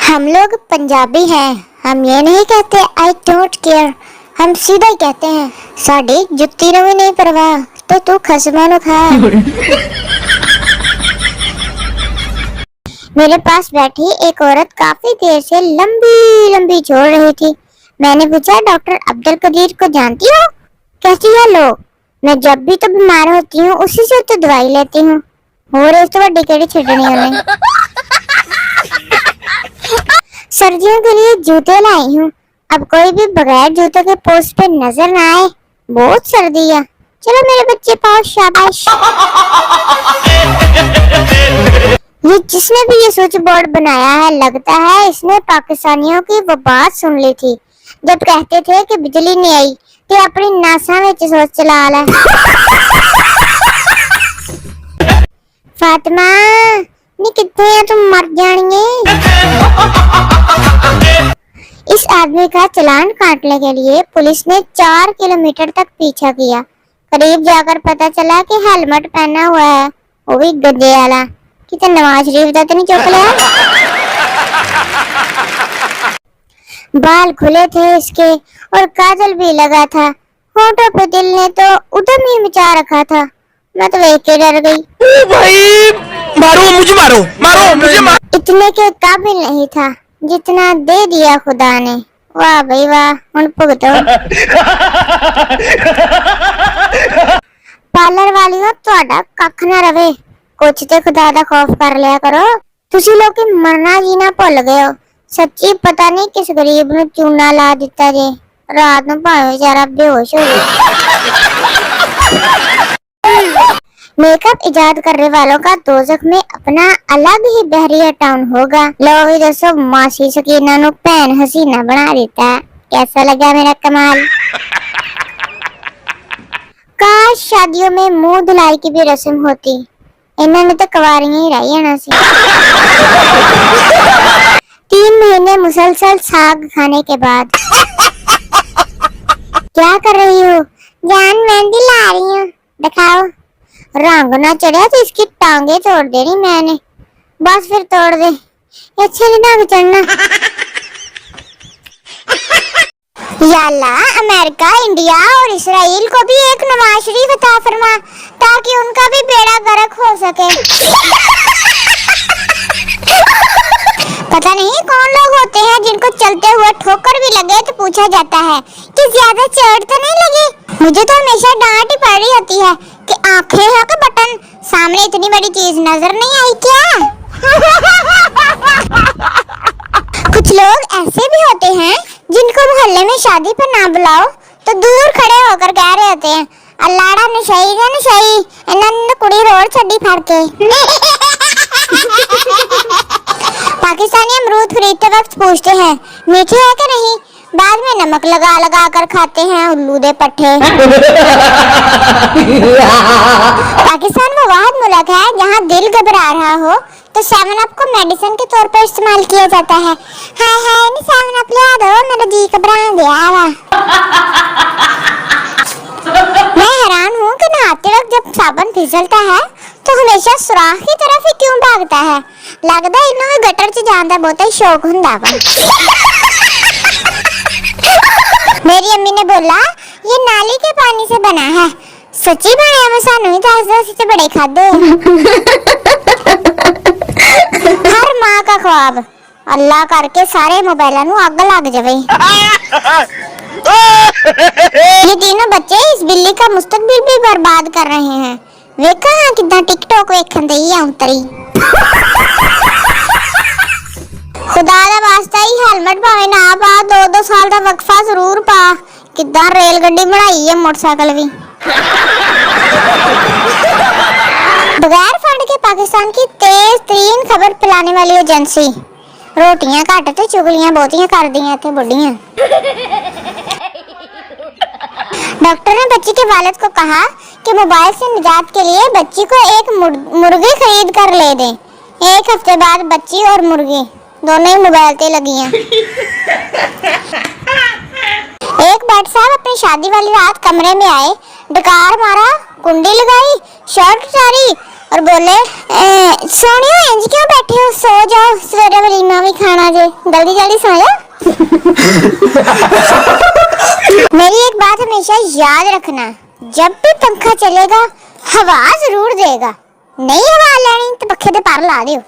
हम लोग पंजाबी हैं। हम ये नहीं कहते आई डोंट केयर, हम सीधा ही कहते हैं साड़ी जुत्ती नु भी नहीं परवाह तो तू खसमा नु खा। मेरे पास बैठी एक औरत काफी देर से लंबी लंबी छोड़ रही थी। मैंने पूछा, डॉक्टर अब्दुल कदीर को जानती हो? कहती है, लो मैं जब भी तो बीमार होती हूँ उसी से तो दवाई लेती हूँ। और इस तो बड़ी केड़ी छड़नी उन्हें। सर्दियों के लिए जूते लाई हूँ, अब कोई भी बगैर जूतों के पोस्ट पे नजर ना आए। बहुत सर्दी है, चलो मेरे बच्चे पाओ, शाबाश। ये जिसने भी ये स्विच बोर्ड बनाया है, लगता है इसने पाकिस्तानियों की वो बात सुन ली थी जब कहते थे कि बिजली नहीं आई तो अपनी नासा में सोच चला ला। फातिमा नी कितने हैं, तुम मर जाएंगे। इस आदमी का चालान काटने के लिए पुलिस ने 4 किलोमीटर तक पीछा किया। करीब जाकर पता चला कि हेलमेट पहना हुआ है, वो भी गंजे वाला। कितना नवाज शरीफ का तो नहीं चुक लिया। बाल खुले थे इसके और काजल भी लगा था। होठों पे दिल ने तो उधम ही मचा रखा था। मैं तो देख के डर गई। ओ भाई, मारो मुझे, मारो मुझे, मारो। इतने के काबिल नहीं था जितना दे दिया खुदा ने। वाह भाई वाह, हुण भुगतो। पार्लर वालियों तुहाडा कख ना रवे, कुछ ते खुदा दा खौफ कर लिया करो। तुसी लोग की मरना जीना भुल गए हो। सच्ची पता नहीं किस गरीब ने चूना ला दिता जे, रात ਨੂੰ भावे बेचारा बेहोश हो गया। मेकअप इजाद करने वालों का दोजख में अपना अलग ही बहरिया टाउन होगा। लो भी दोस्तों, मासी सकीना नु भैन हसीना बना देता है। कैसा लगा मेरा कमाल? काश शादियों में मुंह धुलाई की भी रस्म होती, इन्होंने तो कवारियां ही रह जाना सी। 3 महीने मुसलसल साग खाने के बाद क्या कर रही हो? जान मेहंदी ला रही हूँ, दिखाओ। रंग ना चढ़ा तो इसकी टांगे तोड़ देनी मैंने। बस फिर तोड़ दे, अच्छे नहीं रंग चढ़ना। याल्ला, अमेरिका, इंडिया और इसराइल को भी एक नवाज शरीफ अता फरमा ताकि उनका भी बेड़ा गर्क हो सके। पता नहीं कौन लोग होते हैं जिनको चलते हुए ठोकर भी लगे तो पूछा जाता है कि ज्यादा चोट तो नहीं लगी। मुझे तो हमेशा डांट ही पड़ रही होती है कि आंखें हैं कि बटन, सामने इतनी बड़ी चीज नजर नहीं आई क्या? कुछ लोग ऐसे भी होते हैं जिनको मोहल्ले में शादी पर ना बुलाओ तो दूर खड़े होकर कह रहे होते हैं, अल्लाड़ा नशाई है नशाई, इन्होंने कुड़ी रोड छड़ी फाड़ के। पाकिस्तानी अमरूद खरीदते वक्त पूछते हैं मीठे है कि नहीं, बाद में नमक लगा लगा कर खाते हैं उल्लू दे पट्टे। पाकिस्तान वो वाहिद मुल्क है जहाँ दिल घबरा रहा हो तो 7 अप को मेडिसिन के तौर पर इस्तेमाल किया जाता है। हाय हाय, नहीं 7 अप ले दो, मेरा जी घबरा गया। मैं हैरान हूँ कि नहाते वक्त जब साबुन फिसलता है तो हमेशा सुराख की तरफ ही क्यों भागता है? लगता है इन्हों भी गटर च जाने का बहुत ही शौक हुंदा वा। मेरी अम्मी ने बोला, ये नाली के पानी से बना है। सच्ची बनाया? मैं सानू ही दस दो, इसे बड़े खादे। हर माँ का ख्वाब, अल्लाह करके सारे मोबाइलों नु आग लग जावे। ये तीनों बच्चे इस बिल्ली का मुस्तकबिल भी बर्बाद कर रहे हैं। वेखा कितना टिकटॉक वेखन दे ही अंतरी। खुदा दा वास्ता ही हेलमेट भावे ना पा, 2-2 साल का वक्फा जरूर पा। कितना रेलगड्डी बनाई है मोटरसाइकिल भी। बगैर फंड के पाकिस्तान की तेज तरीन खबर फैलाने वाली एजेंसी रोटियां घट ते चुगलियां बहुतियां कर दी थे बुढ़ियां। डॉक्टर ने बच्ची के वालिद को कहा कि मोबाइल से निजात के लिए बच्ची को एक मुर्गी खरीद कर ले दें। 1 हफ्ते बाद बच्ची और मुर्गी दोनों ही मोबाइल पे लगी हैं। एक भट्ट साहब अपनी शादी वाली रात कमरे में आए, डकार मारा, कुंडी लगाई, शर्ट उतारी और बोले सोनियो इंज क्यों बैठे हो, सो जाओ, सवेरे वलीमा भी खाना जे, जल्दी जल्दी सो जाओ। मेरी एक बात हमेशा याद रखना, जब भी पंखा चलेगा हवा जरूर देगा, नहीं हवा लेनी तो पखे ते पर ला दियो।